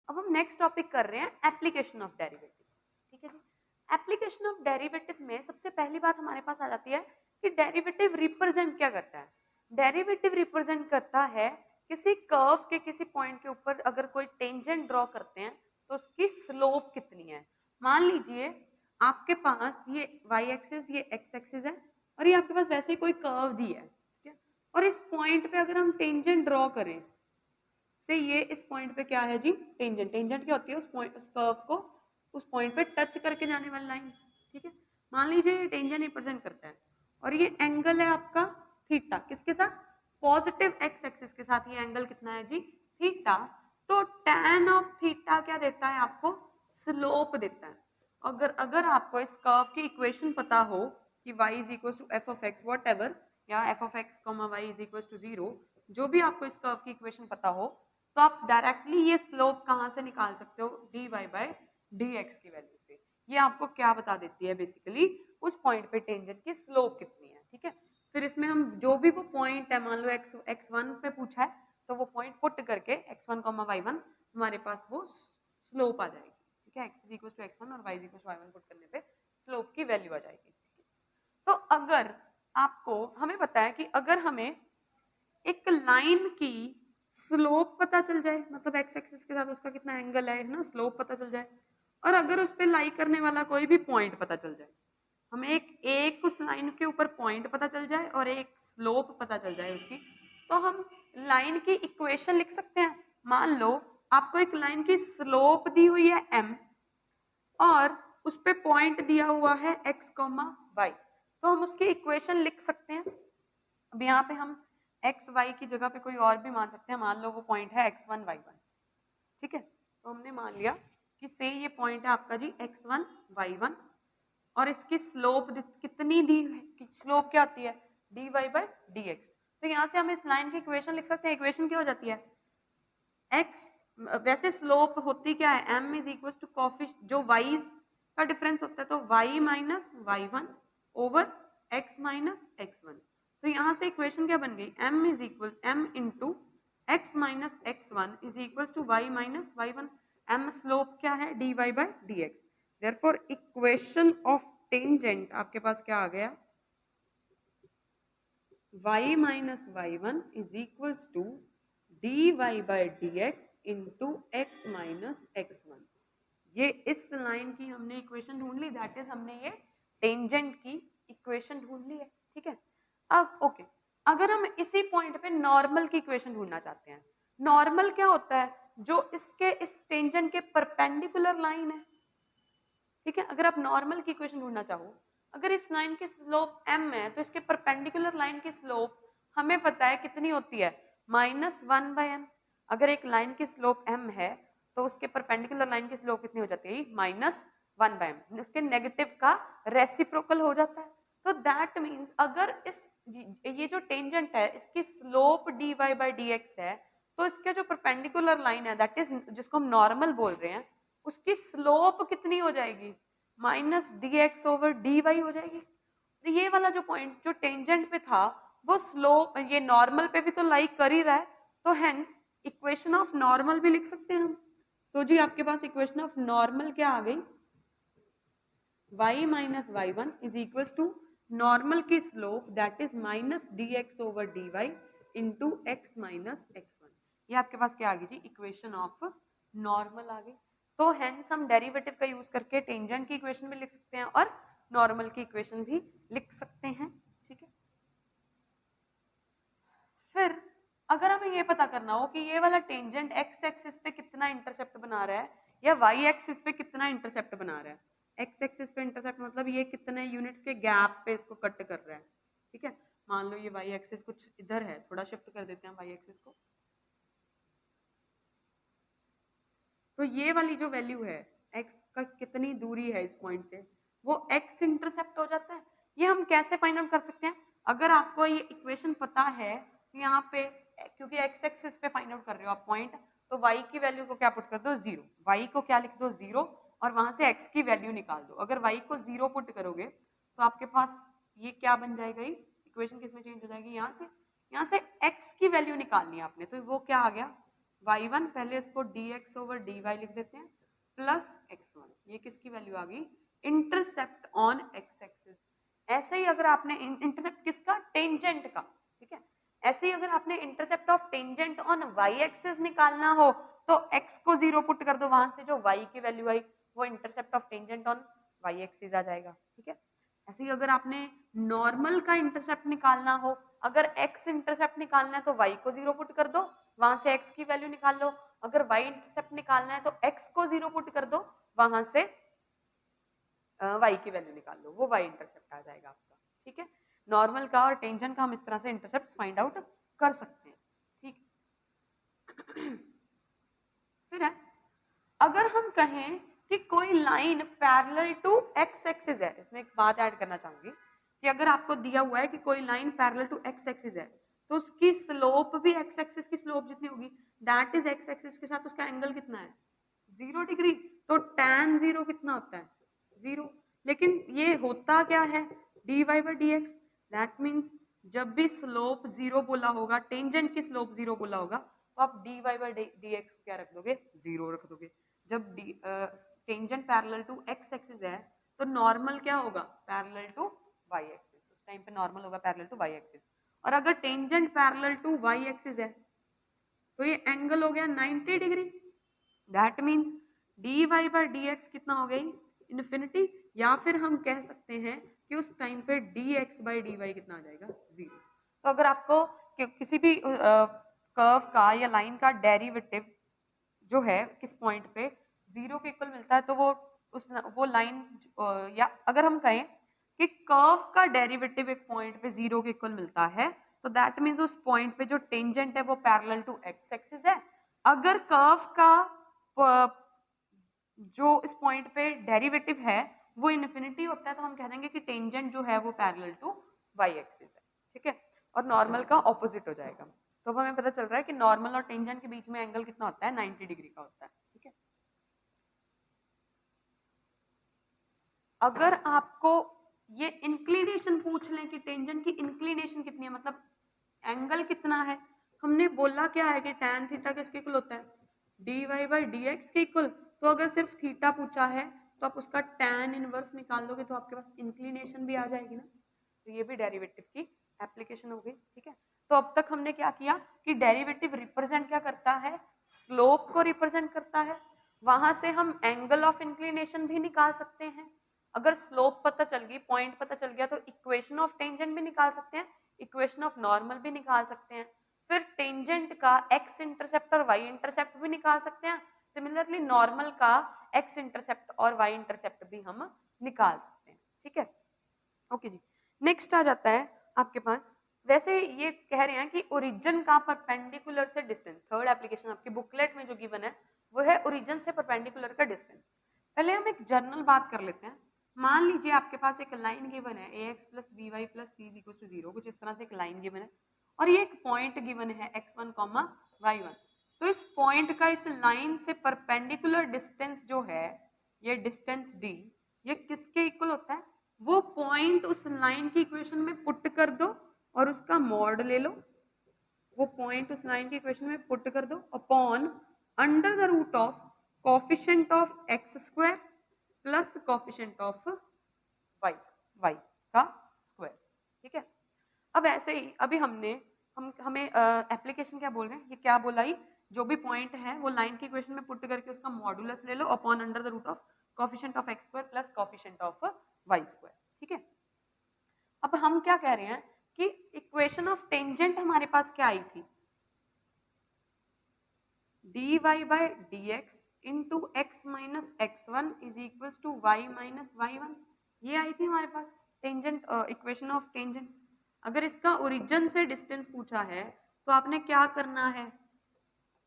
अब हम next topic कर रहे हैं एप्लीकेशन ऑफ डेरिवेटिव। ठीक है जी। एप्लीकेशन ऑफ डेरिवेटिव में सबसे पहली बात हमारे पास आ जाती है कि डेरिवेटिव रिप्रेजेंट क्या करता है। डेरिवेटिव रिप्रेजेंट करता है किसी कर्व के किसी पॉइंट के ऊपर अगर कोई टेंजेंट ड्रॉ करते हैं तो उसकी स्लोप कितनी है। मान लीजिए आपके पास ये वाई एक्सिस ये एक्स एक्सिस है और ये आपके पास वैसे ही कोई कर्व दी है, ठीक है, और इस पॉइंट पे अगर हम टेंजेंट ड्रॉ करें से ये इस पॉइंट पे क्या है जी, टेंजेंट। टेंजेंट क्या होती है, उस पॉइंट उस कर्व को उस पॉइंट पे टच करके जाने वाली लाइन। ठीक है, मान लीजिए ये टेंजेंट रिप्रेजेंट करता है और ये एंगल है आपका थीटा, किसके साथ, पॉजिटिव एक्स एक्सिस के साथ। ये एंगल कितना है जी, थीटा। तो tan ऑफ थीटा क्या देता है आपको, स्लोप देता है। अगर अगर आपको इस कर्व की इक्वेशन पता हो कि y is equal to f of x whatever, या f of x comma y is equal to 0, जो भी आपको इस कर्व की इक्वेशन पता हो, तो आप डायरेक्टली ये स्लोप कहाँ से निकाल सकते हो, dy बाय dx की वैल्यू से। ये आपको क्या बता देती है, बेसिकली उस पॉइंट पे टेंजेंट की स्लोप कितनी है। ठीक है, फिर इसमें हम जो भी वो पॉइंट है, मान लो x1 पे पूछा है तो वो पॉइंट पुट करके x1 y1 हमारे पास वो स्लोप आ जाएगी। ठीक है, x is equal to x1 और y is equal to y1 put करने पे स्लोप की वैल्यू आ जाएगी। तो अगर आपको हमें पता है कि अगर हमें एक लाइन की स्लोप पता चल जाए, मतलब एक्स एक्सिस के साथ उसका कितना एंगल है ना, स्लोप पता चल जाए, और अगर उस पर लाई करने वाला कोई भी पॉइंट पता चल जाए, हमें एक उस लाइन के ऊपर पॉइंट पता चल जाए और एक स्लोप पता चल जाए उसकी, तो हम लाइन की इक्वेशन लिख सकते हैं। मान लो आपको एक लाइन की स्लोप दी हुई है m और उस पे पॉइंट दिया हुआ है x, y, तो हम उसकी इक्वेशन लिख सकते हैं। अब यहाँ पे हम एक्स वाई की जगह पे कोई और भी मान सकते हैं, मान लो वो पॉइंट है x1 y1। ठीक है, तो हमने मान लिया कि से ये पॉइंट है आपका जी x1 y1 और इसकी स्लोप कितनी दी है, स्लोप क्या होती है, dy बाय dx। तो यहाँ से हम इस लाइन की इक्वेशन लिख सकते हैं। इक्वेशन क्या हो जाती है, x, वैसे स्लोप होती क्या है, m is equal to coefficient जो y का डिफरेंस होता है, तो y minus y1 over x minus x1। तो यहाँ से इक्वेशन क्या बन गई, m is equal m into x minus x1 is equal to y minus y1। m slope क्या है, dy by dx। Therefore equation of tangent आपके पास क्या आ गया, y minus y1 is equal to dy by dx into x minus x1। ये इस line की हमने इक्वेशन ढूंढ ली, दैट इज हमने ये टेंजेंट की इक्वेशन ढूंढ ली है। ठीक है, अब ओके, अगर हम इसी पॉइंट पे नॉर्मल की इक्वेशन ढूंढना चाहते हैं, नॉर्मल क्या होता है, जो इसके इस टेंजेंट के परपेंडिकुलर लाइन है। ठीक है, अगर आप नॉर्मल की इक्वेशन ढूंढना चाहो, अगर इस लाइन की स्लोप m है तो इसके परपेंडिकुलर लाइन की स्लोप हमें पता है कितनी होती है, -1/m। अगर एक लाइन की स्लोप m है तो उसके परपेंडिकुलर लाइन की स्लोप कितनी हो जाती है, -1/m। उसके नेगेटिव का रेसिप्रोकल हो जाता है। तो दैट मीन्स अगर इस ये जो टेंजेंट है इसकी स्लोप dy बाय dx है, तो इसके जो परपेंडिकुलर लाइन है दैट इज जिसको हम नॉर्मल बोल रहे हैं, उसकी स्लोप कितनी हो जाएगी, -dx ओवर dy हो जाएगी। तो ये वाला जो पॉइंट जो टेंजेंट पे था वो स्लोप ये नॉर्मल पे भी तो लाई कर ही रहा है, तो हेंस इक्वेशन ऑफ नॉर्मल भी लिख सकते हैं हम। तो जी आपके पास इक्वेशन ऑफ नॉर्मल क्या आ गई, y minus y1 is equal to normal की slope that is -dx over dy into x minus x1। ये आपके पास क्या आ गई जी, इक्वेशन ऑफ नॉर्मल आ गई। तो हेंस हम डेरिवेटिव का यूज करके टेंजेंट की इक्वेशन भी लिख सकते हैं और नॉर्मल की इक्वेशन भी लिख सकते हैं। ठीक है, फिर अगर हमें ये पता करना हो कि ये वाला टेंजेंट एक्स एक्सिस पे कितना इंटरसेप्ट बना रहा है या वाई एक्सिस पे कितना इंटरसेप्ट बना रहा है, एक्स एक्सिस पे इंटरसेप्ट मतलब ये कितने यूनिट्स के गैप पे इसको कट कर रहा है। ठीक है, मान लो ये वाई एक्सिस कुछ इधर है, थोड़ा शिफ्ट कर देते हैं वाई एक्सिस को, तो ये वाली जो वैल्यू है x का कितनी दूरी है इस पॉइंट से, वो x इंटरसेप्ट हो जाता है। ये हम कैसे फाइंड आउट कर सकते हैं, अगर आपको ये इक्वेशन पता है तो यहाँ पे क्योंकि x एक्सिस पे फाइंड आउट कर रहे हो आप पॉइंट, तो y की वैल्यू को क्या पुट कर दो, 0। y को क्या लिख दो, 0, और वहां से x की वैल्यू निकाल दो। अगर y को 0 पुट करोगे तो आपके पास ये क्या बन जाएगा, इक्वेशन किस में चेंज हो जाएगी, यहाँ से x की वैल्यू निकालनी है आपने, तो वो क्या आ गया, y1 पहले इसको dx ओवर dy लिख देते हैं प्लस x1, ये किसकी वैल्यू आ गई, इंटरसेप्ट ऑन x एक्सिस। ऐसे ही अगर आपने इंटरसेप्ट किसका, टेंजेंट का, ठीक है, ऐसे ही अगर आपने intercept of tangent on y axis निकालना हो तो x को 0 पुट कर दो, वहां से जो y की वैल्यू आई वो intercept of tangent on y axis आ जाएगा, ठीक है। ऐसे ही अगर आपने नॉर्मल का इंटरसेप्ट निकालना हो, अगर x इंटरसेप्ट निकालना है तो y को 0 पुट कर दो, वहां से x की वैल्यू निकाल लो। अगर y इंटरसेप्ट निकालना है तो x को 0 पुट कर दो, वहां से y की वैल्यू निकाल लो, वो y इंटरसेप्ट आ जाएगा आपका, ठीक है। नॉर्मल का और टेंजेंट का हम इस तरह से इंटरसेप्ट फाइंड आउट कर सकते हैं, ठीक। फिर है, अगर हम कहें कि कोई line parallel to x axis है, इसमें एक बात ऐड करना चाहूंगी कि अगर आपको दिया हुआ है कि कोई line parallel to x axis है तो उसकी स्लोप भी x एक्सिस की स्लोप जितनी होगी, दैट इज x एक्सिस के साथ उसका एंगल कितना है, 0 डिग्री। तो tan 0 कितना होता है, 0। लेकिन ये होता क्या है, dy by dx, that means जब भी स्लोप 0 बोला होगा, टेंजेंट की स्लोप 0 बोला होगा, तो आप dy by dx क्या रख दोगे, 0 रख दोगे। जब tangent parallel to x axis है तो नॉर्मल क्या होगा, पैरेलल टू y एक्सिस, उस टाइम पे नॉर्मल होगा पैरेलल टू y एक्सिस। और अगर tangent parallel to y axis है तो ये एंगल हो गया 90 degree, that means dy by dx कितना हो गई, इन्फिनिटी, या फिर हम कह सकते हैं कि उस टाइम पे dx by dy कितना आ जाएगा, 0। तो अगर आपको किसी भी कर्व का या लाइन का डेरिवेटिव जो है किस पॉइंट पे 0 के इक्वल मिलता है तो वो लाइन, या अगर हम कहें कि कर्व का डेरिवेटिव एक पॉइंट पे 0 के इक्वल मिलता है तो दैट मीन्स उस पॉइंट पे जो टेंजेंट है वो पैरेलल टू x एक्सिस है। अगर कर्व का जो इस पॉइंट पे डेरिवेटिव है वो इन्फिनिटी होता है तो हम कह देंगे कि टेंजेंट जो है वो पैरेलल टू y एक्सिस है, ठीक है। और नॉर्मल का ऑपोजिट हो जाएगा। तो अब हमें पता चल रहा है कि नॉर्मल और टेंजेंट के बीच में एंगल कितना होता है, 90 डिग्री का होता है, ठीक है। अगर आपको ये इंक्लिनेशन पूछ लें कि टेंजेंट की इंक्लिनेशन कितनी है, मतलब एंगल कितना है, हमने बोला क्या है कि tan थीटा किसके इक्वल होता है, dy by dx के इक्वल। तो अगर सिर्फ थीटा पूछा है तो आप उसका tan इनवर्स निकाल लोगे तो आपके पास इंक्लिनेशन भी आ जाएगी ना। तो ये भी डेरिवेटिव की एप्लीकेशन हो गई, ठीक है। तो अब तक हमने क्या किया कि डेरिवेटिव रिप्रेजेंट क्या करता है, स्लोप को रिप्रेजेंट करता है, वहां से हम एंगल ऑफ इंक्लिनेशन भी निकाल सकते हैं। अगर स्लोप पता चल गई, पॉइंट पता चल गया तो इक्वेशन ऑफ टेंजेंट भी निकाल सकते हैं, इक्वेशन ऑफ नॉर्मल भी निकाल सकते हैं, फिर टेंजेंट का x इंटरसेप्ट और y इंटरसेप्ट भी निकाल सकते हैं। सिमिलरली नॉर्मल का x इंटरसेप्ट और y इंटरसेप्ट भी हम निकाल सकते हैं, ठीक है। ओके जी, नेक्स्ट आ जाता है आपके पास, वैसे ये कह रहे हैं कि ओरिजिन का परपेंडिकुलर से डिस्टेंस, थर्ड एप्लीकेशन आपकी बुकलेट में जो गिवन है वो है ओरिजिन से परपेंडिकुलर का डिस्टेंस। पहले हम एक जनरल बात कर लेते हैं। मान लीजिए आपके पास एक लाइन गिवन है ax plus b y plus c equal to 0, कुछ इस तरह से एक लाइन गिवन है और ये एक पॉइंट गिवन है x1 कॉमा y1। तो इस पॉइंट का इस लाइन से परपेंडिकुलर डिस्टेंस जो है, ये डिस्टेंस d, ये किसके इक्वल होता है, वो पॉइंट उस लाइन की इक्वेशन में पुट कर दो और उसका मॉड ले लो। वो पॉइंट उस लाइन की इक्वेशन में पुट कर दो upon under the root of coefficient of x square plus coefficient of y का स्क्वायर, ठीक है। अब ऐसे ही अभी हमें एप्लीकेशन क्या बोल रहे हैं, ये क्या बोला ही, जो भी पॉइंट है वो लाइन की इक्वेशन में पुट करके उसका मॉडुलस ले लो upon under the root of coefficient of x square plus coefficient of y square, ठीक है। अब हम क्या कह रहे हैं कि इक्वेशन ऑफ टेंजेंट हमारे पास क्या आई थी, dy by dx into x minus x1 is equals to y minus y1, ये आई थी हमारे पास टेंजेंट, इक्वेशन ऑफ टेंजेंट। अगर इसका ओरिजिन से डिस्टेंस पूछा है तो आपने क्या करना है,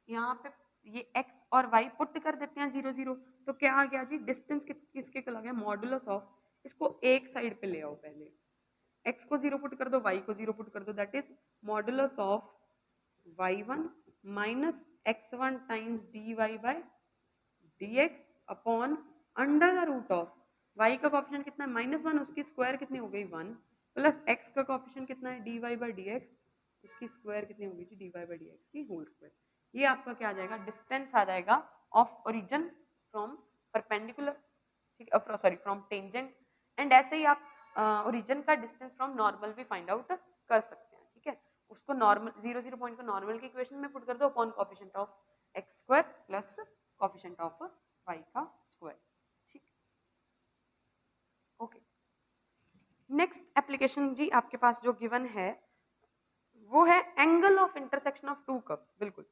यहाँ पे ये x और y पुट कर देते हैं 0 0, तो क्या आ गया जी, डिस्टेंस किसके इक्वल आ गया, मॉडुलस ऑफ, इसको एक साइड पे ले आओ, पहले x को 0 पुट कर दो, y को 0 पुट कर दो, that is modulus of y1 minus x1 times dy by dx upon under the root of y का कोएफिशिएंट कितना है -1, उसकी स्क्वायर कितनी हो गई 1, प्लस x का कोएफिशिएंट कितना है dy by dx, उसकी स्क्वायर कितनी होगी जी dy by dx की होल स्क्वायर। ये आपका क्या आ जाएगा, डिस्टेंस आ जाएगा ऑफ ओरिजिन फ्रॉम परपेंडिकुलर, ठीक है, सॉरी फ्रॉम टेंजेंट। एंड ऐसे ही आप ओरिजिन का डिस्टेंस फ्रॉम नॉर्मल भी फाइंड आउट कर सकते हैं, ठीक है। उसको नॉर्मल 0 पॉइंट को नॉर्मल की इक्वेशन में पुट कर दो upon coefficient of x square plus coefficient of y का स्क्वायर, ठीक। ओके, नेक्स्ट एप्लीकेशन जी आपके पास जो गिवन है वो है angle of intersection of two curves. बिल्कुल,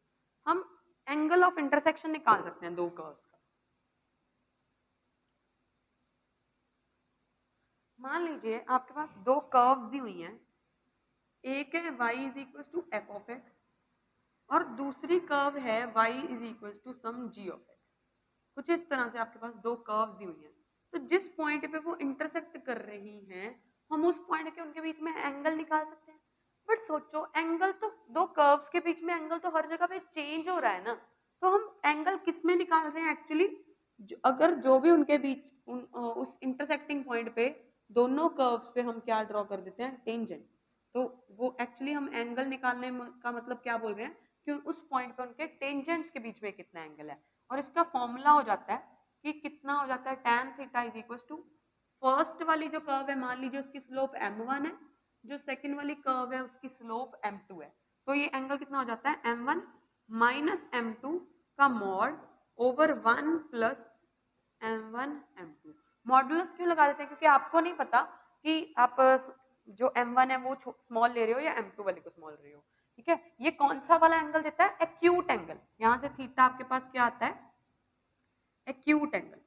हम एंगल ऑफ इंटरसेक्शन निकाल सकते हैं दो कर्व्स का। मान लीजिए आपके पास दो कर्व्स दी हुई हैं, एक है y is equal to f of x और दूसरी कर्व है y is equal to some g of x. कुछ इस तरह से आपके पास दो कर्व्स दी हुई हैं, तो जिस पॉइंट पे वो इंटरसेक्ट कर रही हैं हम उस पॉइंट के उनके बीच में एंगल निकाल सकते हैं। बट सोचो, एंगल तो दो कर्व्स के बीच में एंगल तो हर जगह पे चेंज हो रहा है ना, तो हम एंगल किस में निकाल रहे हैं एक्चुअली, अगर जो भी उनके बीच उस इंटरसेक्टिंग पॉइंट पे दोनों कर्व्स पे हम क्या ड्रॉ कर देते हैं, टेंजेंट, तो वो एक्चुअली हम एंगल निकालने का मतलब क्या बोल रहे हैं कि उस पॉइंट पे उनके टेंजेंट्स के बीच में कितना एंगल है। और इसका फॉर्मूला हो जाता है कि कितना हो जाता है, tan theta is equal to first वाली जो कर्व है मान लीजिए उसकी स्लोप m1 है, जो सेकंड वाली कर्व है उसकी स्लोप m2 है, तो ये एंगल कितना हो जाता है m1 माइनस m2 का mod over 1 plus m1 m2। Modulus क्यों लगा देते हैं, क्योंकि आपको नहीं पता कि आप जो m1 है वो स्मॉल ले रहे हो या m2 वाले को स्मॉल रहे हो, ठीक है। ये कौन सा वाला एंगल देता है, एक्यूट एंगल। यहां से थीटा आपके पास क्या आता है, acute angle,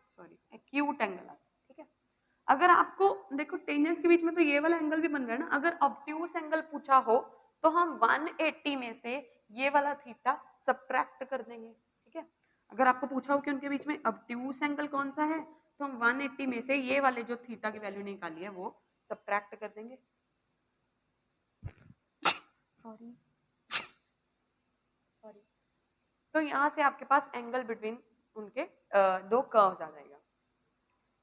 sorry acute angle आता है, ठीक है। अगर आपको देखो टेंजेंट्स के बीच में तो ये वाला एंगल भी बन रहा है ना, अगर ऑब्ट्यूस एंगल पूछा हो तो हम 180 में से ये वाला थीटा सब्ट्रैक्ट कर देंगे, ठीक है। अगर आपको पूछा हो कि उनके बीच में ऑब्ट्यूस एंगल कौन सा है तो हम 180 में से ये वाले जो थीटा की वैल्यू निकाली है वो सब्ट्रैक्ट कर देंगे। सॉरी सॉरी, तो यहाँ से आपके पास एंगल बिटवीन उनके दो कर्व्स आ जाएगा।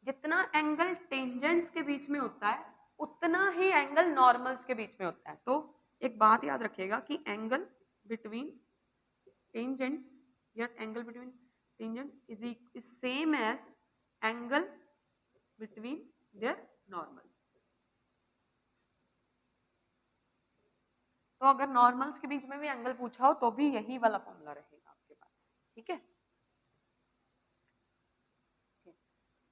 जितना एंगल टेंजेंट्स के बीच में होता है उतना ही एंगल नॉर्मल्स के बीच में होता है। तो एक बात याद रखिएगा कि एंगल बिटवीन टेंजेंट्स या angle between tangents is same as angle between their normals. तो अगर नॉर्मल्स के बीच में भी एंगल पूछा हो तो भी यही वाला फॉर्मूला रहेगा आपके पास, ठीक है।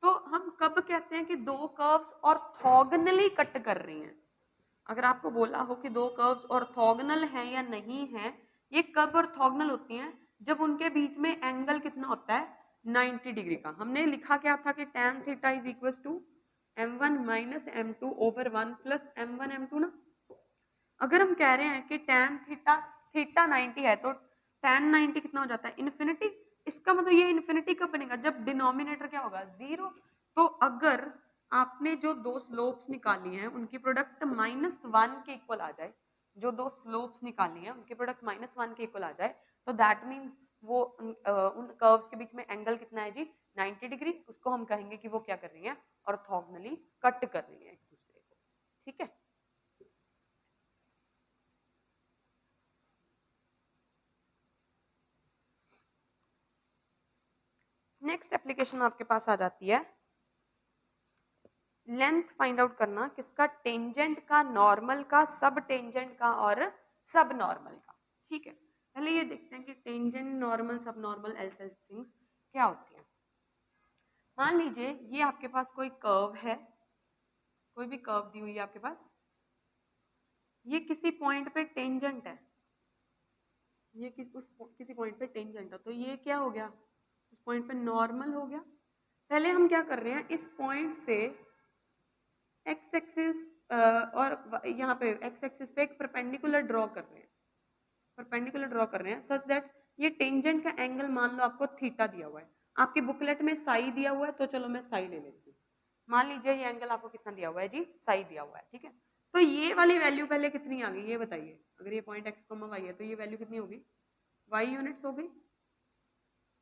तो हम कब कहते हैं कि दो कर्व्स ऑर्थोगोनली कट कर रही हैं, अगर आपको बोला हो कि दो कर्व्स ऑर्थोगोनल हैं या नहीं है, ये कब ऑर्थोगोनल होती हैं, जब उनके बीच में एंगल कितना होता है 90 डिग्री का। हमने लिखा क्या था कि tan theta is equal to m1 minus m2 over 1 plus m1 m2 ना। अगर हम कह रहे हैं कि tan थीटा 90 है तो tan 90 कितना हो जाता है, इन्फिनिटी। इसका मतलब ये इन्फिनिटी कब बनेगा, जब डिनोमिनेटर क्या होगा, 0। तो अगर आपने जो दो स्लोप्स निकाली हैं उनकी प्रोडक्ट -1 के इक्वल आ जाए, जो दो स्लोप्स निकाली हैं उनकी प्रोडक्ट -1 के इक्वल आ जाए, तो दैट मीन्स वो उन कर्व्स के बीच में एंगल कितना है जी, 90 डिग्री। उसको हम कहेंगे कि वो क्या कर रही है, ऑर्थोगोनली कट कर रही है एक दूसरे को, ठीक है। नेक्स्ट एप्लीकेशन आपके पास आ जाती है लेंथ फाइंड आउट करना, किसका, टेंजेंट का, नॉर्मल का, सब टेंजेंट का और सब नॉर्मल का, ठीक है। पहले ये देखते हैं कि टेंजेंट, नॉर्मल, सब नॉर्मल एल्स थिंग्स क्या होती है। मान लीजिए ये आपके पास कोई कर्व है, कोई भी कर्व दी हुई है आपके पास, ये किसी पॉइंट पे टेंजेंट है, ये किसी पॉइंट पे टेंजेंट है, तो ये क्या हो गया, उस पॉइंट पे नॉर्मल हो गया। पहले हम क्या कर रहे हैं, इस पॉइंट से एक्स एक्सिस और यहाँ पे एक्स एक्सिस पे एक परपेंडिकुलर ड्रॉ कर रहे हैं, परपेंडिकुलर ड्रॉ कर रहे हैं सच दैट ये टेंजेंट का एंगल मान लो आपको थीटा दिया हुआ है, आपकी बुकलेट में साई दिया हुआ है, तो चलो मैं साई ले लेती हूँ। मान लीजिए ये एंगल आपको कितना दिया हुआ है जी, साई दिया हुआ है, ठीक है। तो ये वाली वैल्यू पहले कितनी आ गई ये बताइए, अगर ये पॉइंट एक्स कोमा वाई है तो ये वैल्यू कितनी होगी, वाई यूनिट्स हो गई,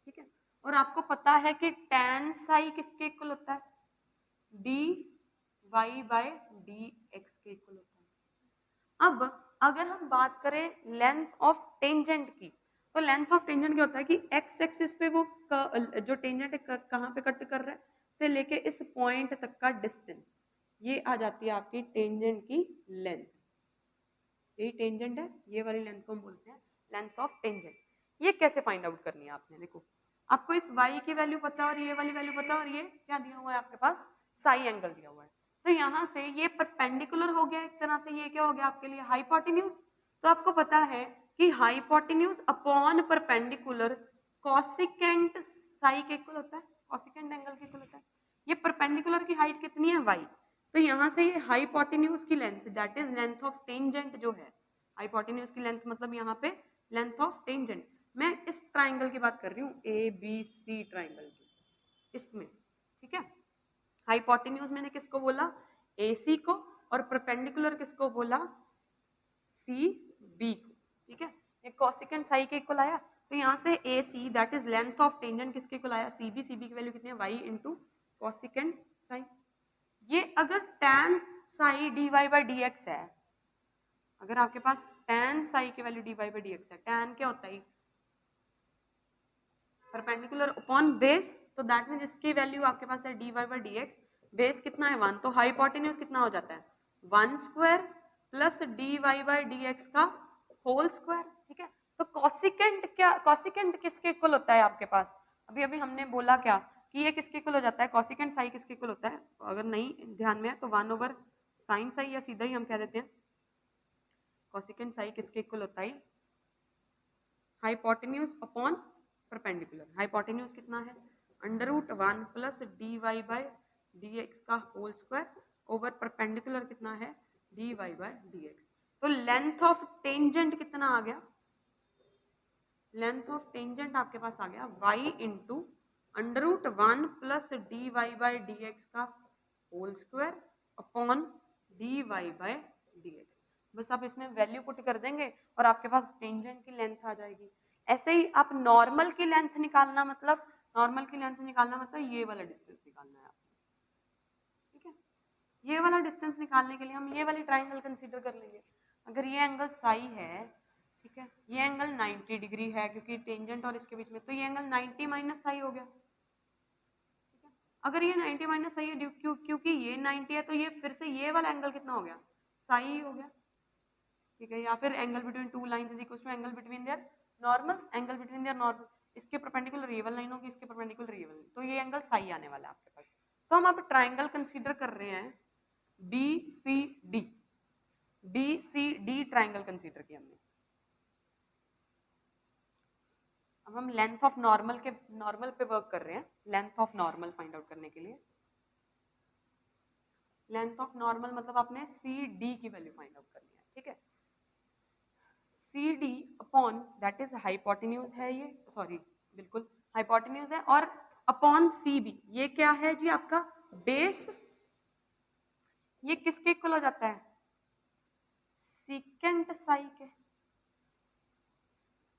ठीक है। और आपको पता है कि tan साई किसके इक्वल होता है, d y by d x के इक्वल होता है। अब अगर हम बात करें लेंथ ऑफ टेंजेंट की, तो लेंथ ऑफ टेंजेंट क्या होता है कि एक्स एक्सिस पे वो जो टेंजेंट है कहाँ पे कट कर रहा है, से लेके इस पॉइंट तक का डिस्टेंस, ये आ जाती है आपकी टेंजेंट की लेंथ। यही टेंजेंट है, ये वाली लेंथ को हम बोलते हैं लेंथ ऑफ टेंजेंट। ये कैसे फाइंड आउट करनी है आपने, देखो आपको इस y की वैल्यू पता है और ये वाली वैल्यू पता है और ये क्या दिया हुआ है आपके पास, साई एंगल दिया हुआ है। तो यहाँ से ये परपेंडिकुलर हो गया एक तरह से, ये क्या हो गया आपके लिए हाइपोटेन्यूज। तो आपको पता है कि hypotenuse upon perpendicular cosecant Sai के इक्वल होता है, कॉसिकेंट एंगल के इक्वल होता है। ये परपेंडिकुलर की हाइट कितनी है y, तो यहाँ से ये हाइपोटेन्यूज की length that is length of tangent जो है, हाइपोटेन्यूज की लेंथ मतलब यहाँ पे लेंथ ऑफ टेंजेंट। मैं इस ट्राइंगल की बात कर रही हूँ, ए बी सी ट्राइंगल की, इसमें ठीक है। हाइपोटेन्यूज मैंने किसको बोला, ए सी को, और परपेंडिकुलर किसको बोला, सी बी को, ठीक है। ये कोसिकेंट साई के इक्वल आया, तो यहाँ से A C that is length of tangent किसके इक्वल आया, सी बी की वैल्यू कितनी है, वाई इंटू कोसिकेंट साई। ये अगर tan psi d Y by D x है, अगर आपके पास tan साई की value d Y by D x है, tan क्या होता है, परपेंडिकुलर अपॉन बेस, तो दैट मीन इसकी वैल्यू आपके पास है d Y by D x, base कितना है 1, तो हाइपोटेन्यूज कितना हो जाता है 1 square plus D Y by D x का होल स्क्वायर, ठीक है। तो कॉसिकेंट क्या, कॉसिकेंट किसके इक्वल होता है आपके पास, अभी अभी हमने बोला क्या कि ये किसके इक्वल हो जाता है, कॉसिकेंट साई किसके इक्वल होता है, अगर नहीं ध्यान में है तो 1 ओवर साइन साई, या सीधा ही हम कह देते हैं कॉसिकेंट साई किसके इक्वल होता है, हाइपोटेन्यूज अपॉन परपेंडिकुलर। हाइपोटेन्यूज कितना है under root 1 plus D Y by D x का होल स्क्वायर ओवर परपेंडिकुलर कितना है d Y by D x. तो लेंथ ऑफ टेंजेंट कितना आ गया, लेंथ ऑफ टेंजेंट आपके पास आ गया y into under root 1 plus D Y by D x का whole square upon D Y by D X. बस आप इसमें वैल्यू पुट कर देंगे और आपके पास टेंजेंट की लेंथ आ जाएगी। ऐसे ही आप नॉर्मल की लेंथ निकालना, मतलब नॉर्मल की लेंथ निकालना मतलब ये वाला डिस्टेंस निकालना है आपको, ठीक है। ये वाला डिस्टेंस निकालने के लिए हम ये वाली ट्राइंगल कंसीडर कर लेंगे। अगर ये एंगल साई है, ठीक है, ये एंगल 90 डिग्री है क्योंकि टेंजेंट और इसके बीच में, तो ये एंगल 90 माइनस साई हो गया, ठीक है। अगर ये 90 माइनस साई है क्योंकि ये 90 है, तो ये फिर से ये वाला एंगल कितना हो गया, साई हो गया, ठीक है। या फिर angle between two lines is equal to angle between their normals, angle between their normal, इसके परपेंडिकुलर ये वाली लाइन होगी, इसके परपेंडिकुलर ये वाली, तो ये एंगल साई आने वाला है आपके पास। तो हम अब ट्राइंगल कंसीडर कर रहे हैं b c d, b c d triangle consider किया हमने। अब हम लेंथ ऑफ नॉर्मल के, नॉर्मल पे वर्क कर रहे हैं, length of normal find out करने के लिए। लेंथ ऑफ नॉर्मल मतलब आपने सी डी की वैल्यू फाइंड आउट करनी है, ठीक है। C d upon that is hypotenuse है ये, सॉरी बिल्कुल हाइपोटेन्यूज है, और अपॉन सी बी ये क्या है जी आपका बेस, ये किसके इक्वल हो जाता है सीकेंट साई के,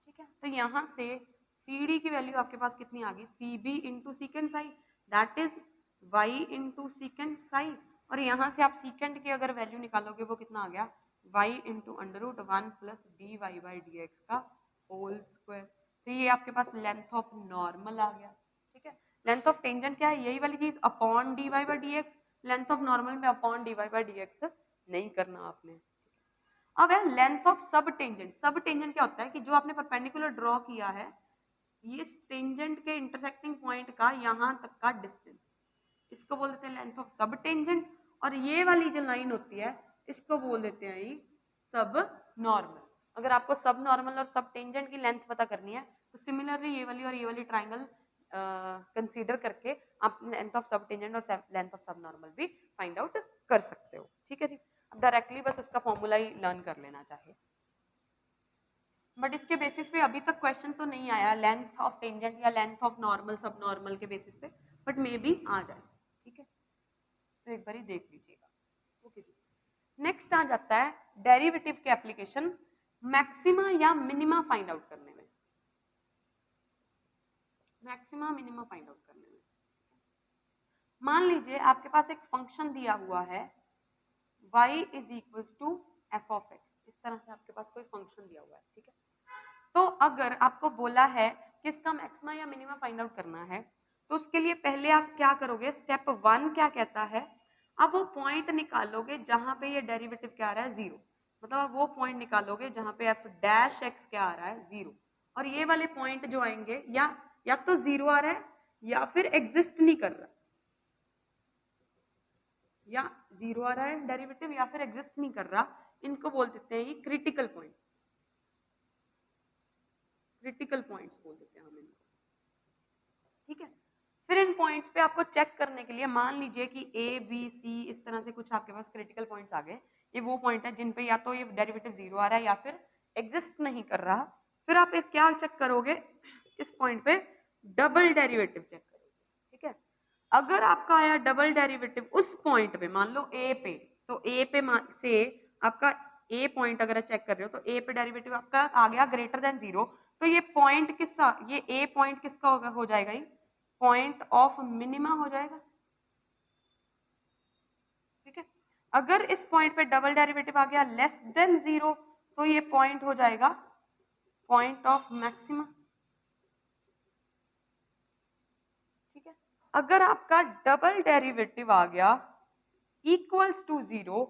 ठीक है। तो यहां से सी डी की वैल्यू आपके पास कितनी आ गई, c b into secant psi that is y into secant psi, और यहां से आप सीकेंट की अगर वैल्यू निकालोगे वो कितना आ गया y into under root 1 plus D Y by D x का होल स्क्वायर। तो ये आपके पास लेंथ ऑफ नॉर्मल आ गया, ठीक है। लेंथ ऑफ टेंजेंट क्या है, यही वाली चीज upon D Y by D X, length of normal में upon D Y by D X नहीं करना आपने। अब है length of sub tangent. Sub tangent क्या होता है कि जो आपने परपेंडिकुलर ड्रॉ किया है, ये टेंजेंट के इंटरसेक्टिंग पॉइंट का यहां तक का डिस्टेंस, इसको बोल देते हैं लेंथ ऑफ सब टेंजेंट, और ये वाली जो लाइन होती है इसको बोल देते हैं सब नॉर्मल। अगर आपको सब नॉर्मल और सब टेंजेंट की लेंथ पता करनी है तो सिमिलरली ये वाली ट्राइंगल कंसीडर करके आप लेंथ ऑफ सब टेंजेंट और लेंथ ऑफ सब नॉर्मल भी फाइंड आउट कर सकते हो, ठीक है जी। अब डायरेक्टली बस उसका फॉर्मूला ही लर्न कर लेना चाहिए, बट इसके बेसिस पे अभी तक क्वेश्चन तो नहीं आया लेंथ ऑफ टेंजेंट या लेंथ ऑफ नॉर्मल सब नॉर्मल के बेसिस पे, बट मे बी आ जाए, ठीक है। तो एक बार ही देख लीजिएगा, ओके जी। नेक्स्ट आ जाता है डेरिवेटिव के एप्लीकेशन मैक्सिमा या मिनिमा फाइंड आउट करने में, मैक्सिमा मिनिमा फाइंड आउट करने में। मान लीजिए आपके पास एक फंक्शन दिया हुआ है y is equals to f of x, इस तरह से आपके पास कोई फंक्शन दिया हुआ है, ठीक है। तो अगर आपको बोला है कि इसका मैक्सिमा या मिनिमा फाइंड आउट करना है, तो उसके लिए पहले आप क्या करोगे, स्टेप 1 क्या कहता है, आप वो पॉइंट निकालोगे जहां पे ये डेरिवेटिव क्या आ रहा है, 0। मतलब आप वो पॉइंट निकालोगे जहां पे एफ डैश एक्स क्या आ रहा है, 0। और ये वाले पॉइंट जो आएंगे या तो 0 आ रहा है या फिर एग्जिस्ट नहीं कर रहा, या 0 आ रहा है डेरिवेटिव या फिर एग्जिस्ट नहीं कर रहा, इनको बोल देते हैं ये क्रिटिकल पॉइंट। क्रिटिकल पॉइंट्स बोल देते हैं हम इनको, ठीक है। फिर इन पॉइंट्स पे आपको चेक करने के लिए मान लीजिए कि ए बी सी इस तरह से कुछ आपके पास क्रिटिकल पॉइंट्स आ गए, ये वो पॉइंट है जिन पे या तो ये डेरिवेटिव 0 आ रहा है या फिर एग्जिस्ट नहीं कर रहा। फिर आप क्या चेक करोगे, इस पॉइंट पे डबल डेरिवेटिव चेक करोगे, ठीक है। अगर आपका आया डबल डेरिवेटिव उस पॉइंट पे, मान लो ए पे, तो ए पे से आपका ए पॉइंट अगर चेक कर रहे हो तो ए पे डेरिवेटिव आपका आ गया ग्रेटर देन 0, तो ये पॉइंट किसका, ये ए पॉइंट किसका होगा, हो जाएगा ये पॉइंट ऑफ मिनिमा हो जाएगा, ठीक है। अगर इस पॉइंट पे डबल डेरिवेटिव आ गया लेस देन 0, तो ये पॉइंट हो जाएगा पॉइंट ऑफ मैक्सिमा, ठीक है। अगर आपका डबल डेरिवेटिव आ गया इक्वल्स टू 0,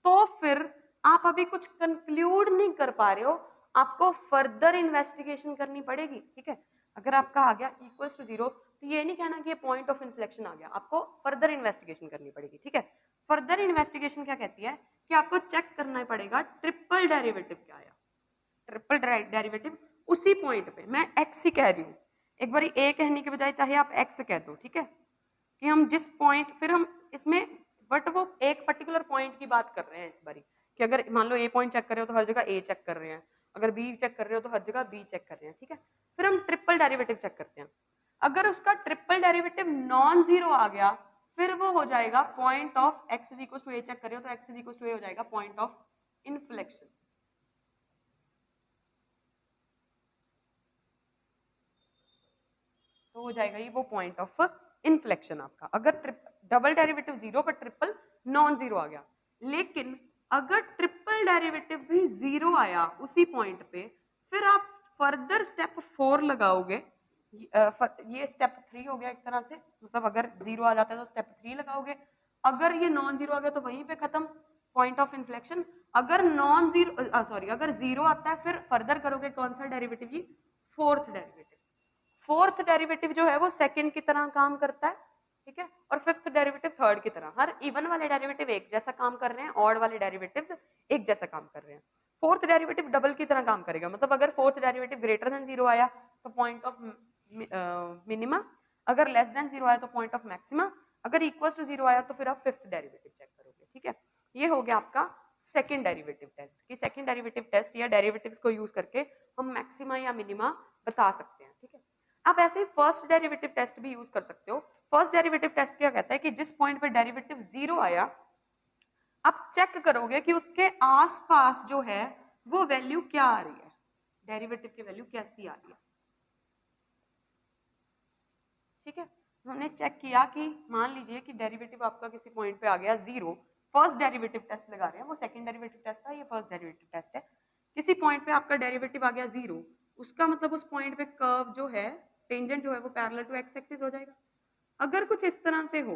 तो फिर आप अभी कुछ कंक्लूड नहीं कर पा रहे हो, आपको फर्दर इन्वेस्टिगेशन करनी पड़ेगी, ठीक है। अगर आपका आ गया इक्वल्स टू 0, तो ये नहीं कहना कि ये पॉइंट ऑफ इन्फ्लेक्शन आ गया, आपको फर्दर इन्वेस्टिगेशन करनी पड़ेगी, ठीक है। फर्दर इन्वेस्टिगेशन क्या कहती है कि आपको चेक करना पड़ेगा ट्रिपल डेरिवेटिव क्या आया। ट्रिपल डेरिवेटिव उसी पॉइंट पे, मैं एक्स ही कह रही हूँ, एक बार ए कहने के बजाय चाहे आप एक्स कह दो, ठीक है, कि हम जिस पॉइंट, फिर हम इसमें बट वो एक पर्टिकुलर पॉइंट की बात कर रहे हैं इस बारी, कि अगर मान लो ए पॉइंट चेक कर रहे हो तो हर जगह ए चेक कर रहे हैं, अगर बी चेक कर रहे हो तो हर जगह बी चेक कर रहे हैं, ठीक है। फिर हम ट्रिपल डेरिवेटिव चेक करते हैं, अगर उसका ट्रिपल डेरिवेटिव नॉन जीरो आ गया, फिर वो हो जाएगा point of x is equal to a, check कर रहे हो तो x is equal to a हो जाएगा पॉइंट ऑफ इन्फ्लेक्शन, तो हो जाएगा ये वो पॉइंट ऑफ इन्फ्लेक्शन आपका, अगर डबल डेरिवेटिव 0 पर ट्रिपल नॉन जीरो आ गया। लेकिन अगर ट्रिपल डेरिवेटिव भी 0 आया उसी पॉइंट पे, फिर आप फर्दर स्टेप 4 लगाओगे, ये स्टेप 3 हो गया एक तरह से, मतलब अगर 0 आ जाता है तो स्टेप 3 लगाओगे, अगर ये नॉन जीरो आ गया तो वहीं पे खत्म, पॉइंट ऑफ इन्फ्लेक्शन। अगर नॉन जीरो सॉरी अगर 0 आता है फिर फर्दर करोगे कौन सा डेरिवेटिव, जी फोर्थ डेरिवेटिव। फोर्थ डेरिवेटिव जो है वो सेकंड की तरह काम करता है, ठीक है, और फिफ्थ डेरिवेटिव थर्ड की तरह। हर इवन वाले डेरिवेटिव एक जैसा काम कर रहे हैं, ऑड वाले डेरिवेटिव्स एक जैसा काम कर रहे हैं। फोर्थ डेरिवेटिव डबल की तरह काम करेगा, मतलब अगर फोर्थ डेरिवेटिव ग्रेटर देन 0 आया तो पॉइंट ऑफ मिनिमा, अगर लेस देन 0 आया तो पॉइंट ऑफ मैक्सिमा, अगर इक्वल टू 0 आया तो फिर आप फिफ्थ डेरिवेटिव चेक करोगे, ठीक है। ये हो गया आपका सेकेंड डेरिवेटिव टेस्ट, कि सेकेंड डेरिवेटिव टेस्ट या डेरिवेटिव्स को यूज करके हम मैक्सिमा या मिनिमा बता सकते हैं, ठीक है। आप ऐसे ही फर्स्ट डेरिवेटिव टेस्ट भी यूज कर सकते हो। फर्स्ट डेरिवेटिव टेस्ट क्या कहता है कि जिस पॉइंट पे डेरिवेटिव 0 आया, आप चेक करोगे कि उसके आसपास जो है वो वैल्यू क्या आ रही है, डेरिवेटिव की वैल्यू कैसी आ रही है, ठीक है। हमने चेक किया कि मान लीजिए कि डेरिवेटिव आपका किसी पॉइंट पे आ गया 0, फर्स्ट डेरिवेटिव टेस्ट लगा रहे हैं, वो सेकंड डेरिवेटिव टेस्ट था, ये फर्स्ट डेरिवेटिव टेस्ट है। किसी पॉइंट पे आपका डेरिवेटिव आ गया 0, उसका मतलब उस पॉइंट पे कर्व जो है, टेंजेंट जो है वो पैरेलल टू एक्स एक्सिस हो जाएगा। अगर कुछ इस तरह से हो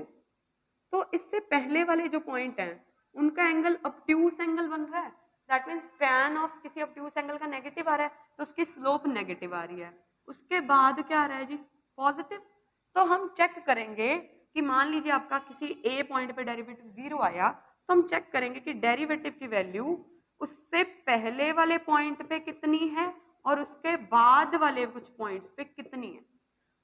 तो इससे पहले वाले जो पॉइंट हैं उनका एंगल ऑब्ट्यूस एंगल बन रहा है, दैट मींस tan ऑफ किसी ऑब्ट्यूस एंगल का नेगेटिव आ रहा है तो उसकी स्लोप नेगेटिव आ रही है, उसके बाद क्या आ रहा है जी, पॉजिटिव। तो हम चेक करेंगे कि मान लीजिए आपका किसी ए पॉइंट पे डेरिवेटिव 0 आया, तो हम चेक करेंगे कि डेरिवेटिव की वैल्यू उससे पहले वाले पॉइंट पे कितनी है और उसके बाद वाले कुछ पॉइंट्स पे कितनी है।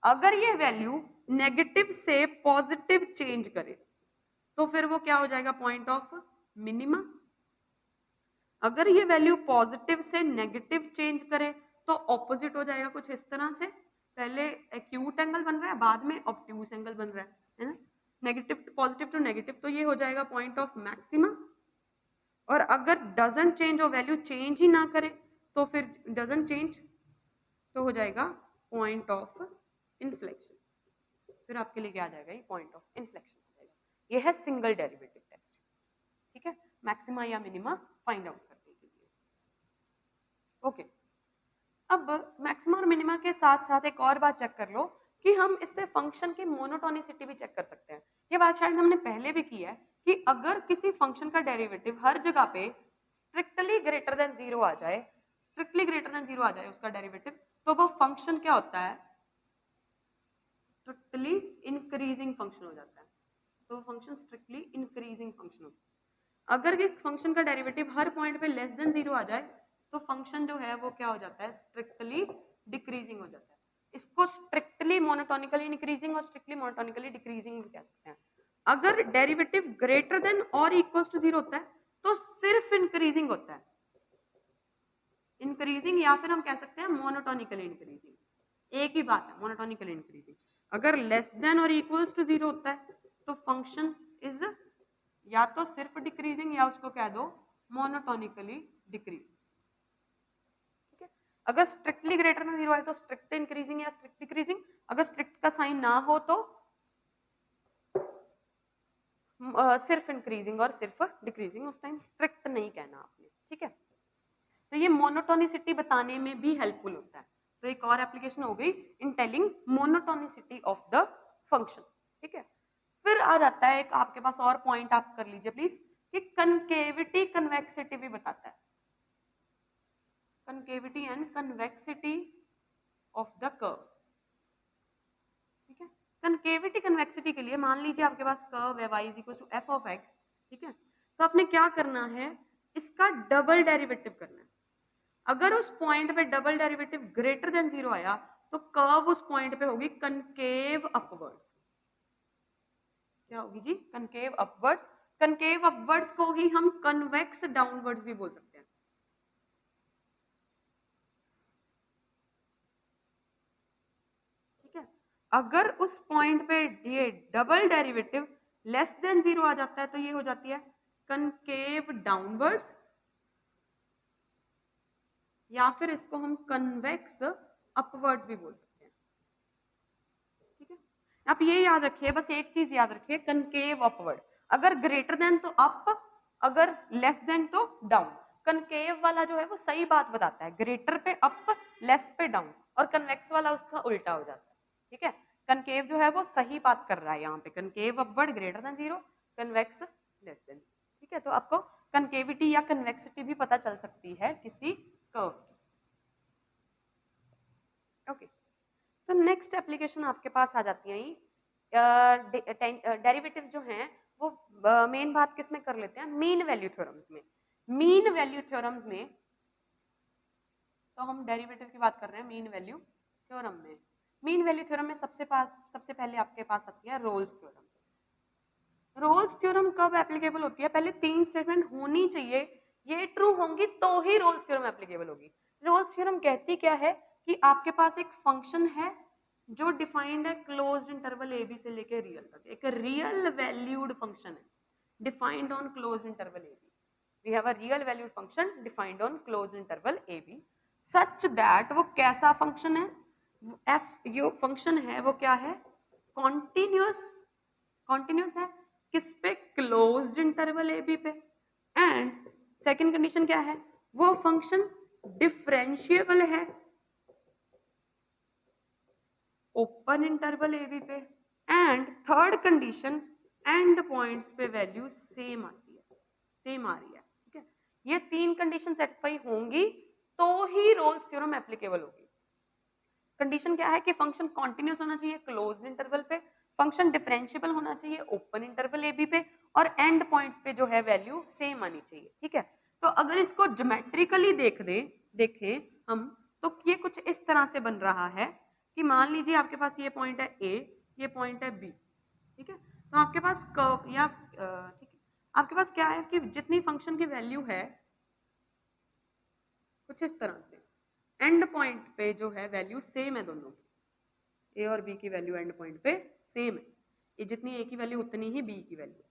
अगर ये वैल्यू नेगेटिव से पॉजिटिव चेंज करे तो फिर वो क्या हो जाएगा, पॉइंट ऑफ मिनिमा। अगर ये वैल्यू पॉजिटिव से नेगेटिव चेंज करे तो ऑपोजिट हो जाएगा, कुछ इस तरह से, पहले एक्यूट एंगल बन रहा है बाद में ऑब्ट्यूस एंगल बन रहा है ना, नेगेटिव पॉजिटिव टू नेगेटिव, तो ये हो जाएगा पॉइंट ऑफ मैक्सिमा। और अगर डजंट चेंज हो, वैल्यू चेंज ही ना करे तो फिर डजंट चेंज, तो हो जाएगा पॉइंट ऑफ इन्फ्लेक्शन, फिर आपके लिए क्या आ जाएगा, ये पॉइंट ऑफ इन्फ्लेक्शन हो जाएगा। ये है सिंगल डेरिवेटिव टेस्ट, ठीक है, मैक्सिमा या मिनिमा फाइंड आउट करने के लिए। ओके, अब मैक्सिमा और मिनिमा के साथ साथ एक और बात चेक कर लो कि हम इससे फंक्शन की मोनोटोनिसिटी भी चेक कर सकते हैं। ये बात शायद हमने पहले भी की है कि अगर किसी फंक्शन का डेरिवेटिव हर जगह पे स्ट्रिक्टली ग्रेटर देन जीरो आ जाए, स्ट्रिक्टली ग्रेटर देन जीरो आ जाए उसका डेरिवेटिव, तो वो फंक्शन क्या होता है, स्ट्रिक्टली इंक्रीजिंग फंक्शन हो जाता है। तो फंक्शन स्ट्रिक्टली इंक्रीजिंग फंक्शन होता है। अगर एक फंक्शन का डेरिवेटिव हर पॉइंट पे लेस देन जीरो आ जाए तो फंक्शन जो है वो क्या हो जाता है, स्ट्रिक्टली डिक्रीजिंग हो जाता है। इसको स्ट्रिक्टली मोनोटोनिकली इंक्रीजिंग और स्ट्रिक्टली मोनोटोनिकली डिक्रीजिंग भी कह सकते हैं। अगर डेरिवेटिव ग्रेटर देन और इक्वल्स टू जीरो होता है तो सिर्फ इंक्रीजिंग होता है, इंक्रीजिंग, या फिर हम कह सकते हैं मोनोटोनिकली इंक्रीजिंग, एक ही बात है, मोनोटोनिकली इंक्रीजिंग। अगर लेस देन और इक्वल्स टू जीरो होता है तो फंक्शन इज या तो सिर्फ डिक्रीजिंग या उसको कह दो मोनोटोनिकली डिक्रीज। ठीक है, अगर स्ट्रिक्टली ग्रेटर देन जीरो है तो स्ट्रिक्ट इंक्रीजिंग या स्ट्रिक्ट डिक्रीजिंग, अगर स्ट्रिक्ट का साइन ना हो तो सिर्फ इंक्रीजिंग और सिर्फ डिक्रीजिंग, उस टाइम स्ट्रिक्ट नहीं कहना आपने। ठीक है, तो ये मोनोटोनिसिटी बताने में भी हेल्पफुल होता है। तो एक और एप्लीकेशन हो गई in telling monotonicity of the function. ठीक है, फिर आ जाता है एक आपके पास और पॉइंट, आप कर लीजिए प्लीज, कि कनकेविटी कन्वेक्सिटी भी बताता है, concavity and convexity of the curve. ठीक है, कनकेविटी कन्वेक्सिटी के लिए मान लीजिए आपके पास कर्व है y is equal to f of x। ठीक है, तो आपने क्या करना है, इसका डबल डेरिवेटिव करना है। अगर उस पॉइंट पे double derivative greater than zero आया तो कर्व उस पॉइंट पे होगी कनकेव अपवर्ड्स। क्या होगी जी, कनकेव अपवर्ड्स। कनकेव अपवर्ड्स को ही हम कन्वेक्स डाउनवर्ड्स भी बोल सकते हैं। ठीक है, अगर उस पॉइंट पे ये double derivative less than zero आ जाता है तो ये हो जाती है कनकेव डाउनवर्ड्स, या फिर इसको हम कन्वेक्स अपवर्ड्स भी बोल सकते हैं। ठीक है, आप ये याद रखिए, बस एक चीज याद रखिए, कनकेव अपवर्ड, अगर ग्रेटर देन तो अप, अगर लेस देन तो डाउन। कनकेव वाला जो है वो सही बात बताता है, ग्रेटर पे अप, लेस पे डाउन, और कन्वेक्स वाला उसका उल्टा हो जाता है। ठीक है, कनकेव जो है वो सही बात कर रहा है यहाँ पे, concave upward greater than zero, convex less than. ठीक है, तो आपको कनकेविटी या कन्वेक्सिटी भी पता चल सकती है किसी कर्व की। ओके, तो नेक्स्ट एप्लीकेशन आपके पास आ जाती है, डेरिवेटिव्स जो हैं वो मेन बात किस में कर लेते हैं, मीन वैल्यू थ्योरम्स में। मीन वैल्यू थ्योरम्स में तो हम डेरिवेटिव की बात कर रहे हैं मीन वैल्यू थ्योरम में। मीन वैल्यू थ्योरम में सबसे पहले आपके पास आती है रोल्स थ्योरम। रोल्स थ्योरम कब एप्लीकेबल होती है, पहले तीन स्टेटमेंट होनी चाहिए, ये ट्रू होंगी तो ही रोल्स थ्योरम एप्लीकेबल होगी। रोल्स थ्योरम कहती क्या है कि आपके पास एक फंक्शन है जो डिफाइंड है क्लोज्ड इंटरवल ए बी से लेके रियल तक, एक रियल वैल्यूड फंक्शन है defined on closed interval A b. We have a real valued function defined on closed interval A b such that, वो कैसा फंक्शन है, एफ जो फंक्शन है वो क्या है, कॉन्टिन्यूस, कॉन्टिन्यूस है किस पे, क्लोज्ड इंटरवल ए बी पे। एंड सेकंड कंडीशन क्या है, वो फंक्शन डिफरेंशिएबल है ओपन इंटरवल ए बी पे। And third condition, and points पे वैल्यू सेम आती है, सेम आ रही है। ठीक है, ये तीन कंडीशन सेटिस्फाई होंगी तो ही रोल्स थ्योरम एप्लीकेबल होगी। कंडीशन क्या है कि फंक्शन कॉन्टिन्यूस होना चाहिए क्लोज्ड इंटरवल पे, फंक्शन डिफरेंशिएबल होना चाहिए ओपन इंटरवल ए बी पे, और एंड पॉइंट्स पे जो है वैल्यू सेम आनी चाहिए। ठीक है, तो अगर इसको ज्योमेट्रिकली देखें हम, तो ये कुछ इस तरह से बन रहा है कि मान लीजिए आपके पास ये पॉइंट है ए, ये पॉइंट है बी। ठीक है, तो आपके पास कर्व या ठीक है, आपके पास क्या है कि जितनी फंक्शन की वैल्यू है कुछ इस तरह से, एंड पॉइंट पे जो है वैल्यू सेम है दोनों की, ए और बी की वैल्यू एंड पॉइंट पे सेम है, ये जितनी ए की वैल्यू उतनी ही बी की वैल्यू।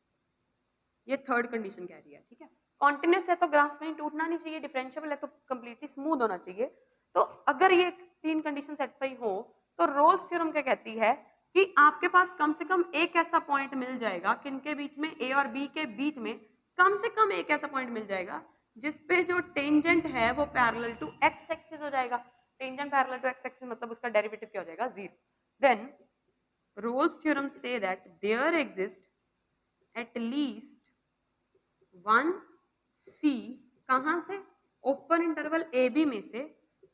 ये थर्ड कंडीशन कह रही है। ठीक है, कॉन्टिन्यूस है तो ग्राफ कहीं टूटना नहीं चाहिए, डिफरेंशिएबल है तो कंप्लीटली स्मूथ होना चाहिए। तो अगर ये तीन कंडीशन सेटिस्फाई हो तो रोल्स थ्योरम क्या कहती है कि आपके पास कम से कम एक ऐसा पॉइंट मिल जाएगा, किनके बीच में, ए और बी के बीच में कम से कम एक ऐसा पॉइंट मिल जाएगा जिसपे जो टेंजेंट है वो पैरेलल टू एक्स एक्सिस हो जाएगा। Tangent parallel to X axis मतलब उसका डेरिवेटिव क्या हो जाएगा, 0। देन रोल्स थ्योरम से that there exist at least one C, कहां से, ओपन इंटरवल ए बी में से,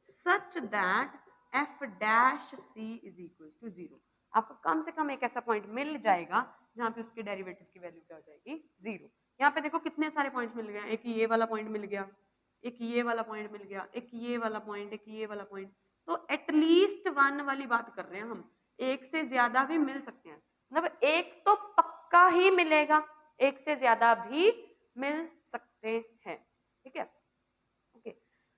such that F dash C is equal to 0। आपको कम से कम एक ऐसा पॉइंट मिल जाएगा जहां पे उसके डेरिवेटिव की वैल्यू क्या हो जाएगी, 0। यहाँ पे देखो कितने सारे पॉइंट मिल गए, एक ये वाला पॉइंट मिल गया, एक ये वाला पॉइंट मिल गया, एक ये वाला पॉइंट, एक ये वाला पॉइंट। तो एटलीस्ट वन वाली बात कर रहे हैं हम, एक से ज्यादा भी मिल सकते हैं, मतलब एक तो पक्का ही मिलेगा, एक से ज्यादा भी मिल सकते हैं, ठीक है। ओके,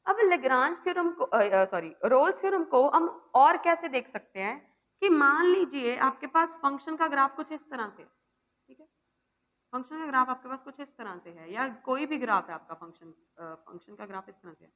अब लेग्रांज थ्योरम को सॉरी रोल्स थ्योरम को हम और कैसे देख सकते हैं कि मान लीजिए आपके पास फंक्शन का ग्राफ कुछ इस तरह से, ठीक है, फंक्शन का ग्राफ आपके पास कुछ इस तरह से है, या कोई भी ग्राफ है आपका फंक्शन का ग्राफ इस तरह से है,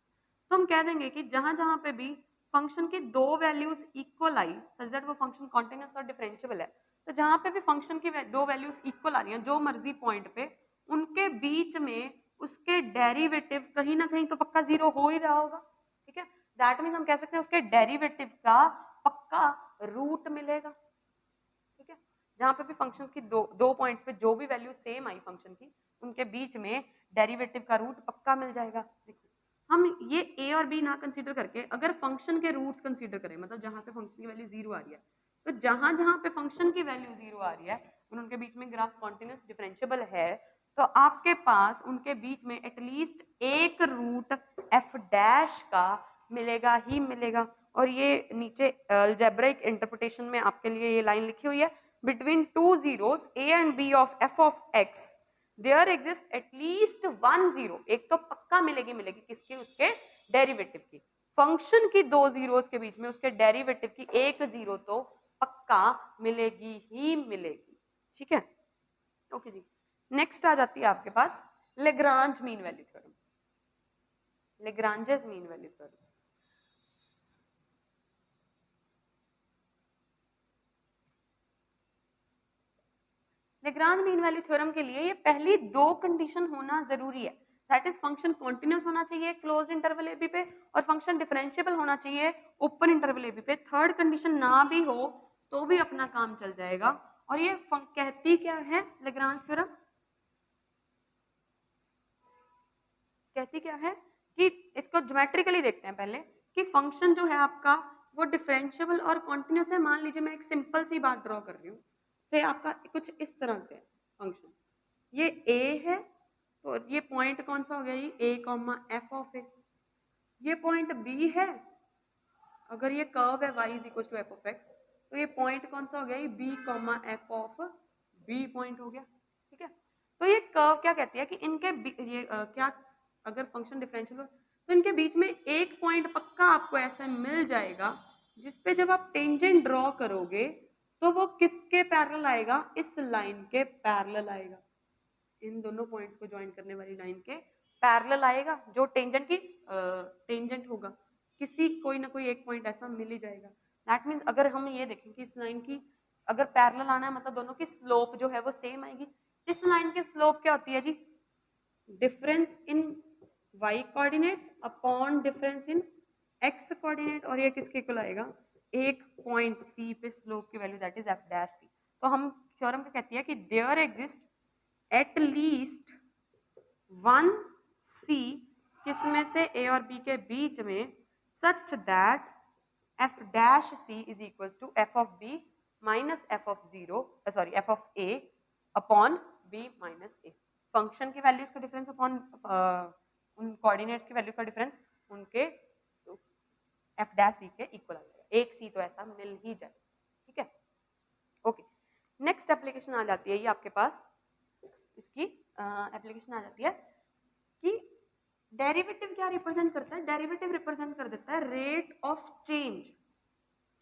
तो हम कह देंगे कि जहां जहां पे भी फंक्शन की दो values equal I such that वो फंक्शन कॉन्टिन्यूअस और डिफरेंशिएबल है, तो जहां पे भी फंक्शन की दो वैल्यूज इक्वल आ रही हैं जो मर्जी पॉइंट पे, उनके बीच में उसके डेरिवेटिव कहीं ना कहीं तो पक्का 0 हो ही रहा होगा, ठीक है। दैट मीन्स हम कह सकते हैं उसके डेरिवेटिव का पक्का रूट मिलेगा, ठीक है। जहां पे भी फंक्शंस की दो पॉइंट्स पे जो भी वैल्यू सेम आई फंक्शन की, उनके बीच में डेरिवेटिव का रूट पक्का मिल जाएगा। देखो हम ये ए और बी ना कंसीडर करके अगर फंक्शन के रूट्स कंसीडर करें, मतलब जहां पे फंक्शन की वैल्यू 0 आ रही है, तो जहां जहां पे फंक्शन की वैल्यू 0 आ रही है उनके बीच में ग्राफ कॉन्टिन्यूअस डिफरेंशिएबल है, तो आपके पास उनके बीच में एटलीस्ट एक रूट एफ डैश का मिलेगा ही मिलेगा। और ये नीचे अलजेब्रिक इंटरप्रिटेशन में आपके लिए ये लाइन लिखी हुई है, between two zeros a and b of f of x there exists at least one zero, एक तो पक्का मिलेगी मिलेगी किसके, उसके डेरिवेटिव की, फंक्शन की दो जीरोस के बीच में उसके डेरिवेटिव की एक जीरो तो पक्का मिलेगी ही मिलेगी, ठीक है। ओके जी, नेक्स्ट आ जाती है आपके पास Lagrange mean value theorem, Lagrange's mean value theorem. Lagrange mean value theorem के लिए ये पहली दो कंडीशन होना जरूरी है, दैट इज फंक्शन कॉन्टिन्यूअस होना चाहिए क्लोज इंटरवल ए बी पे, और फंक्शन डिफरेंशिएबल होना चाहिए ओपन इंटरवल ए बी पे। थर्ड कंडीशन ना भी हो तो भी अपना काम चल जाएगा। और ये कहती क्या है लेग्रांज थ्योरम, कहती क्या है कि इसको ज्योमेट्रिकली देखते हैं पहले, कि फंक्शन जो है आपका वो डिफरेंशिएबल और कॉन्टिन्यूअस है। मान लीजिए मैं एक सिंपल सी बात ड्रॉ कर रही हूँ, से आपका कुछ इस तरह से फंक्शन, ये a है, तो ये पॉइंट कौन सा हो गया, ये a comma f of a, ये पॉइंट b है, अगर ये कर्व है y is equal to f of x, तो ये पॉइंट कौन सा हो गया, ये b comma f of b point हो गया, ठीक है। तो ये कर्व क्या कहती है कि इनके ये क्या, अगर फंक्शन डिफरेंशियल हो तो इनके बीच में एक पॉइंट पक्का आपको ऐसा मिल जाएगा जिसपे जब आप टेंजेंट ड्रॉ करोगे तो वो किसके पैरेलल आएगा, इस लाइन के पैरेलल आएगा, इन दोनों पॉइंट्स को ज्वाइन करने वाली लाइन के पैरेलल आएगा, जो टेंजेंट की टेंजेंट होगा, किसी कोई ना कोई एक पॉइंट ऐसा मिल ही जाएगा। दैट मीन्स अगर हम ये देखें कि इस लाइन की अगर पैरेलल आना है मतलब दोनों की स्लोप जो है वो सेम आएगी। इस लाइन की स्लोप क्या होती है जी, difference in y coordinates upon difference in x coordinate, और ये किसके इक्वल आएगा, एक पॉइंट c पे स्लोप की value that is f dash c। तो हम थ्योरम क्या कहती है कि there exist at least one c, किसमें से a और b के बीच में, such that f dash c is equal to f of b minus f of zero, sorry f of a upon b minus a। Function की values का difference upon उन coordinates की वैल्यू का difference उनके f dash c के equal आ जाएगा, एक c तो ऐसा मिल ही जाए, ठीक है। ओके, नेक्स्ट एप्लीकेशन आ जाती है ये आपके पास, इसकी एप्लीकेशन आ जाती है कि डेरिवेटिव क्या रिप्रेजेंट करता है, डेरिवेटिव रिप्रेजेंट कर देता है रेट ऑफ चेंज,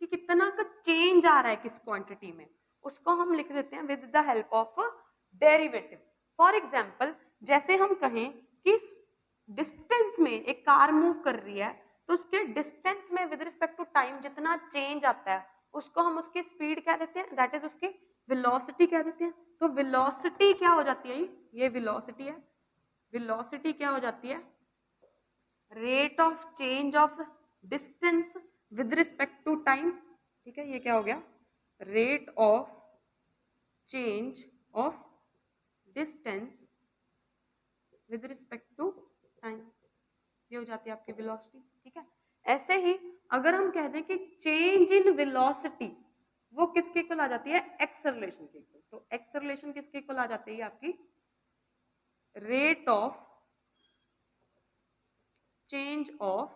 कि कितना का चेंज आ रहा है किस क्वांटिटी में, उसको हम लिख देते हैं with the help of derivative. For example जैसे हम कहें कि डिस्टेंस में एक कार मूव कर रही है, तो उसके डिस्टेंस में विद रिस्पेक्ट टू टाइम जितना चेंज आता है उसको हम उसकी स्पीड कह देते हैं, दैट इज उसकी वेलोसिटी कह देते हैं। तो वेलोसिटी क्या हो जाती है, ये वेलोसिटी है, वेलोसिटी क्या हो जाती है, rate of change of distance with respect to time, ठीक है, ये क्या हो गया, rate of change of distance with respect to time, ये हो जाती है आपकी वेलोसिटी, ठीक है। ऐसे ही अगर हम कह दें कि चेंज इन वेलोसिटी, वो किसके इक्वल आ जाती है, एक्सेलरेशन के इक्वल, तो एक्सेलरेशन किसके इक्वल आ जाती है आपकी, rate of change of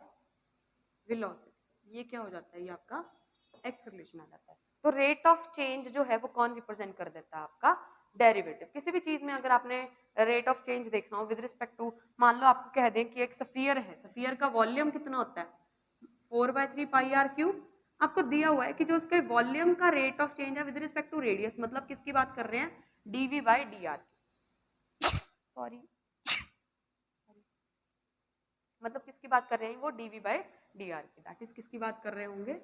velocity, ये क्या हो जाता है, ये आपका एक्सेलरेशन आ जाता है। तो रेट ऑफ चेंज जो है वो कौन रिप्रेजेंट कर देता है, आपका डेरिवेटिव। किसी भी चीज में अगर आपने रेट ऑफ चेंज देखना हो विद रिस्पेक्ट टू, मान लो आपको कह दें कि एक स्फीयर है, स्फीयर का वॉल्यूम कितना होता है, 4/3 पाई आर क्यूब, आपको दिया हुआ है कि जो उसके वॉल्यूम का रेट ऑफ चेंज है विद रिस्पेक्ट टू रेडियस, मतलब किसकी बात कर रहे हैं, DV by D R, sorry मतलब किसकी बात कर रहे हैं, वो डीवी बाई डी आर की, दैट इज किसकी बात कर रहे होंगे,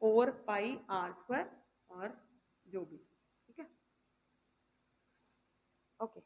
4 पाई r² और जो भी, ठीक है, ओके।